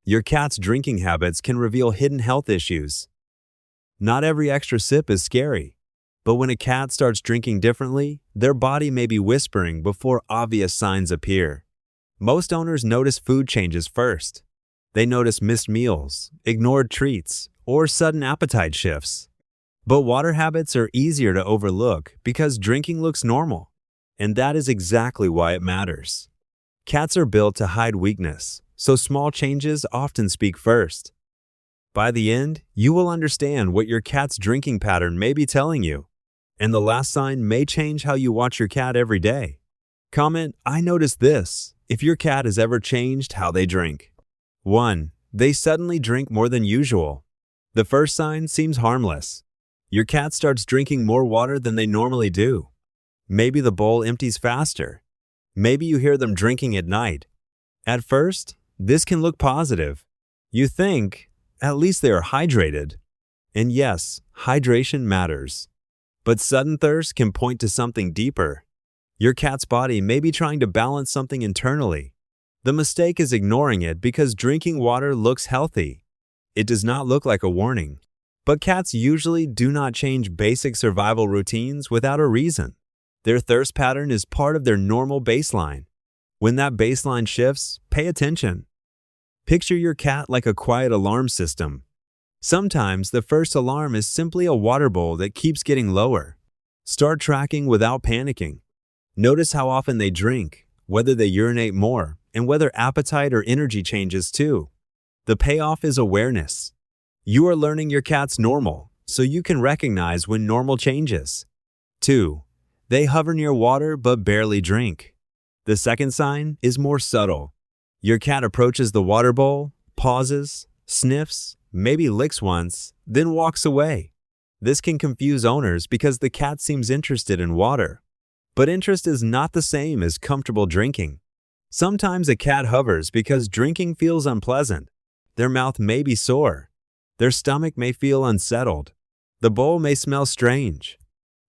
Your cat's drinking habits can reveal hidden health issues. Not every extra sip is scary, but when a cat starts drinking differently, their body may be whispering before obvious signs appear. Most owners notice food changes first. They notice missed meals, ignored treats, or sudden appetite shifts. But water habits are easier to overlook because drinking looks normal, and that is exactly why it matters. Cats are built to hide weakness, so small changes often speak first. By the end, you will understand what your cat's drinking pattern may be telling you, and the last sign may change how you watch your cat every day. Comment, "I noticed this," if your cat has ever changed how they drink. 1. They suddenly drink more than usual. The first sign seems harmless. Your cat starts drinking more water than they normally do. Maybe the bowl empties faster. Maybe you hear them drinking at night. At first, this can look positive. You think, at least they are hydrated. And yes, hydration matters. But sudden thirst can point to something deeper. Your cat's body may be trying to balance something internally. The mistake is ignoring it because drinking water looks healthy. It does not look like a warning. But cats usually do not change basic survival routines without a reason. Their thirst pattern is part of their normal baseline. When that baseline shifts, pay attention. Picture your cat like a quiet alarm system. Sometimes the first alarm is simply a water bowl that keeps getting lower. Start tracking without panicking. Notice how often they drink, whether they urinate more, and whether appetite or energy changes too. The payoff is awareness. You are learning your cat's normal, so you can recognize when normal changes. 2. They hover near water but barely drink. The second sign is more subtle. Your cat approaches the water bowl, pauses, sniffs, maybe licks once, then walks away. This can confuse owners because the cat seems interested in water. But interest is not the same as comfortable drinking. Sometimes a cat hovers because drinking feels unpleasant. Their mouth may be sore. Their stomach may feel unsettled. The bowl may smell strange.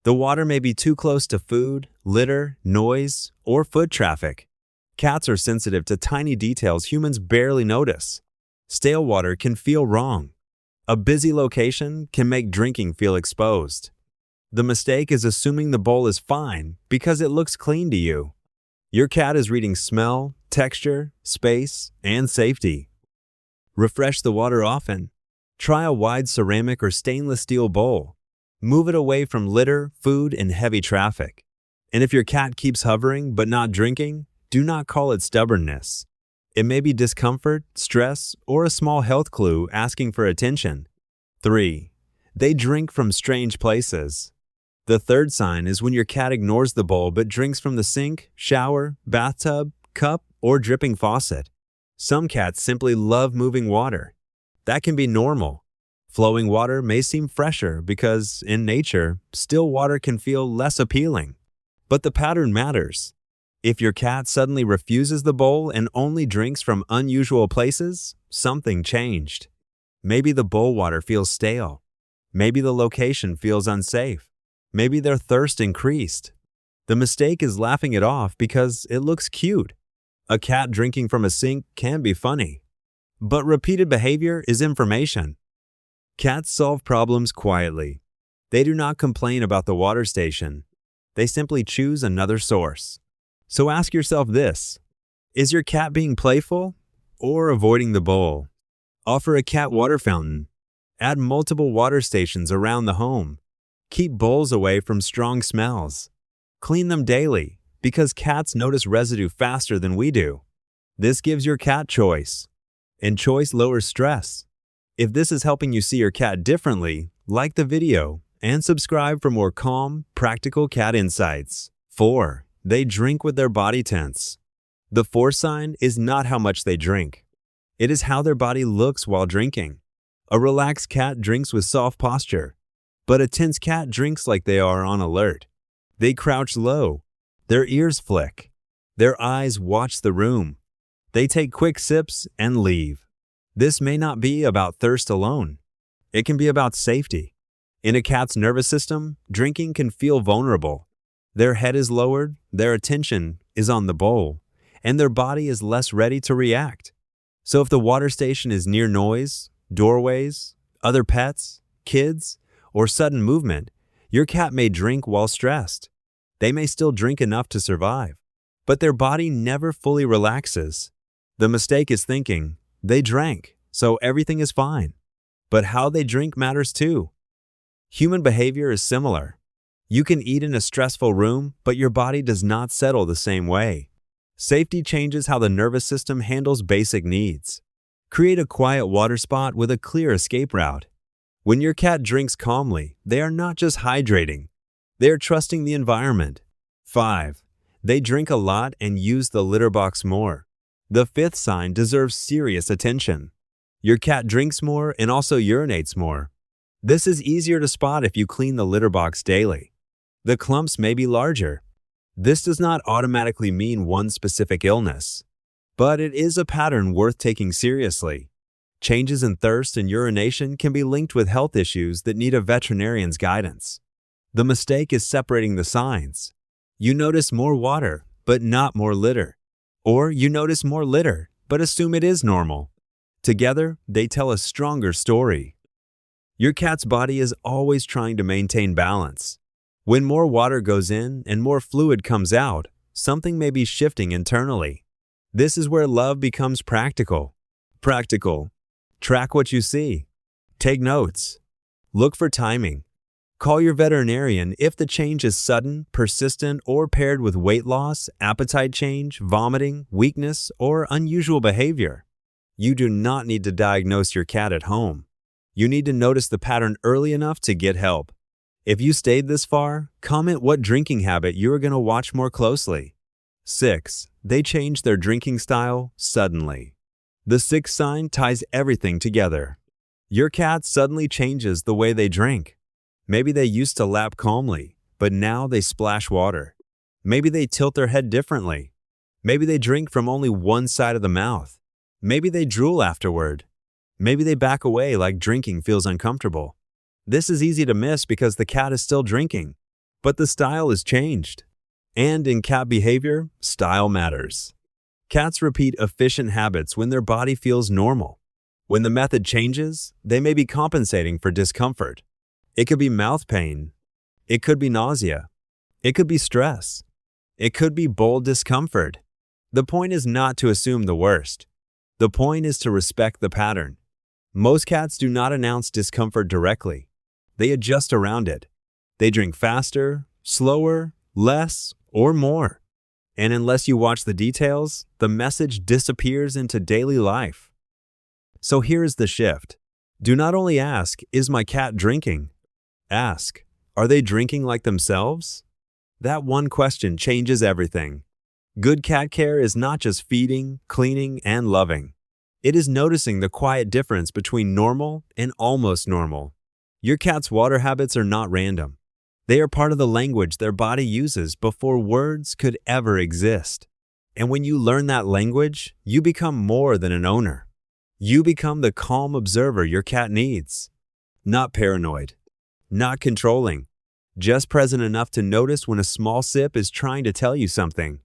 The water may be too close to food, litter, noise, or foot traffic. Cats are sensitive to tiny details humans barely notice. Stale water can feel wrong. A busy location can make drinking feel exposed. The mistake is assuming the bowl is fine because it looks clean to you. Your cat is reading smell, texture, space, and safety. Refresh the water often. Try a wide ceramic or stainless steel bowl. Move it away from litter, food, and heavy traffic. And if your cat keeps hovering but not drinking, do not call it stubbornness. It may be discomfort, stress, or a small health clue asking for attention. 3. They drink from strange places. The third sign is when your cat ignores the bowl but drinks from the sink, shower, bathtub, cup, or dripping faucet. Some cats simply love moving water. That can be normal. Flowing water may seem fresher because, in nature, still water can feel less appealing. But the pattern matters. If your cat suddenly refuses the bowl and only drinks from unusual places, something changed. Maybe the bowl water feels stale. Maybe the location feels unsafe. Maybe their thirst increased. The mistake is laughing it off because it looks cute. A cat drinking from a sink can be funny. But repeated behavior is information. Cats solve problems quietly. They do not complain about the water station. They simply choose another source. So ask yourself this: is your cat being playful or avoiding the bowl? Offer a cat water fountain. Add multiple water stations around the home. Keep bowls away from strong smells. Clean them daily because cats notice residue faster than we do. This gives your cat choice. And choice lowers stress. If this is helping you see your cat differently, like the video and subscribe for more calm, practical cat insights. 4. They drink with their body tense. The fourth sign is not how much they drink. It is how their body looks while drinking. A relaxed cat drinks with soft posture, but a tense cat drinks like they are on alert. They crouch low. Their ears flick. Their eyes watch the room. They take quick sips and leave. This may not be about thirst alone. It can be about safety. In a cat's nervous system, drinking can feel vulnerable. Their head is lowered, their attention is on the bowl, and their body is less ready to react. So if the water station is near noise, doorways, other pets, kids, or sudden movement, your cat may drink while stressed. They may still drink enough to survive, but their body never fully relaxes. The mistake is thinking, they drank, so everything is fine. But how they drink matters too. Human behavior is similar. You can eat in a stressful room, but your body does not settle the same way. Safety changes how the nervous system handles basic needs. Create a quiet water spot with a clear escape route. When your cat drinks calmly, they are not just hydrating. They are trusting the environment. 5. They drink a lot and use the litter box more. The fifth sign deserves serious attention. Your cat drinks more and also urinates more. This is easier to spot if you clean the litter box daily. The clumps may be larger. This does not automatically mean one specific illness, but it is a pattern worth taking seriously. Changes in thirst and urination can be linked with health issues that need a veterinarian's guidance. The mistake is separating the signs. You notice more water, but not more litter. Or you notice more litter, but assume it is normal. Together, they tell a stronger story. Your cat's body is always trying to maintain balance. When more water goes in and more fluid comes out, something may be shifting internally. This is where love becomes practical. Practical. Track what you see. Take notes. Look for timing. Call your veterinarian if the change is sudden, persistent, or paired with weight loss, appetite change, vomiting, weakness, or unusual behavior. You do not need to diagnose your cat at home. You need to notice the pattern early enough to get help. If you stayed this far, comment what drinking habit you are going to watch more closely. 6. They change their drinking style suddenly. The sixth sign ties everything together. Your cat suddenly changes the way they drink. Maybe they used to lap calmly, but now they splash water. Maybe they tilt their head differently. Maybe they drink from only one side of the mouth. Maybe they drool afterward. Maybe they back away like drinking feels uncomfortable. This is easy to miss because the cat is still drinking, but the style is changed. And in cat behavior, style matters. Cats repeat efficient habits when their body feels normal. When the method changes, they may be compensating for discomfort. It could be mouth pain. It could be nausea. It could be stress. It could be bold discomfort. The point is not to assume the worst. The point is to respect the pattern. Most cats do not announce discomfort directly. They adjust around it. They drink faster, slower, less, or more. And unless you watch the details, the message disappears into daily life. So here is the shift. Do not only ask, "Is my cat drinking?" Ask, "Are they drinking like themselves?" That one question changes everything. Good cat care is not just feeding, cleaning, and loving. It is noticing the quiet difference between normal and almost normal. Your cat's water habits are not random. They are part of the language their body uses before words could ever exist. And when you learn that language, you become more than an owner. You become the calm observer your cat needs. Not paranoid, not controlling, just present enough to notice when a small sip is trying to tell you something.